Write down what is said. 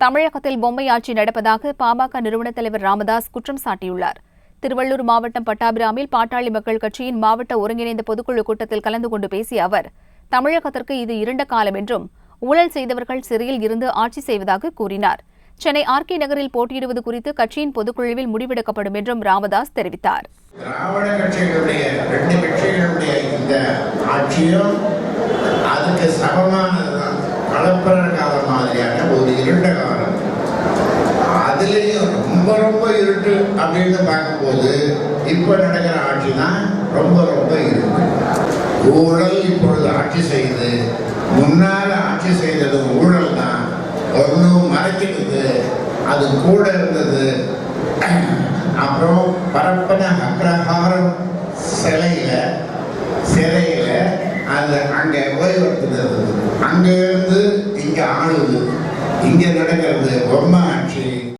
தமிழகத்தில் பொம்மை ஆட்சி நடப்பதாக பாமக நிறுவன தலைவர் ராமதாஸ் குற்றம் சாட்டியுள்ளார். திருவள்ளூர் மாவட்டம் பட்டாபிராமில் பாட்டாளி மக்கள் கட்சியின் மாவட்ட ஒருங்கிணைந்த பொதுக்குழு கூட்டத்தில் கலந்து கொண்டு பேசிய அவர், தமிழகத்திற்கு இது இருண்ட காலம் என்றும் ஊழல் செய்தவர்கள் சிறையில் இருந்து ஆட்சி செய்வதாக கூறினார். சென்னை ஆர்கே நகரில் போட்டியிடுவது குறித்து கட்சியின் பொதுக்குழுவில் முடிவெடுக்கப்படும் என்றும் ராமதாஸ் தெரிவித்தார். திராவிட கட்சிகளுடைய 2 கட்சிகளுடைய இந்த ஆட்சியும் அதுக்கு சமமானதுதான். கலப்பர காலம் மாதிரியான ஒரு இருண்ட காலம். அதுலேயும் ரொம்ப இருட்டு அப்படின்னு பார்க்கும்போது இப்போ நடக்கிற ஆட்சி தான் ரொம்ப இருட்டு. ஊழல் இப்பொழுது ஆட்சி செய்யுது. முன்னால் ஆட்சி செய்தது ஊழல் தான். ஒன்றும் மறைக்கிறது, அது கூட இருந்தது. அப்புறம் பரப்பன அக்ரஹாரம் சிறையில அது அங்கே ஓய்வெடுத்துறது. அங்கே இருந்து இங்கே ஆளுது. இங்கே நடக்கிறது பொம்மை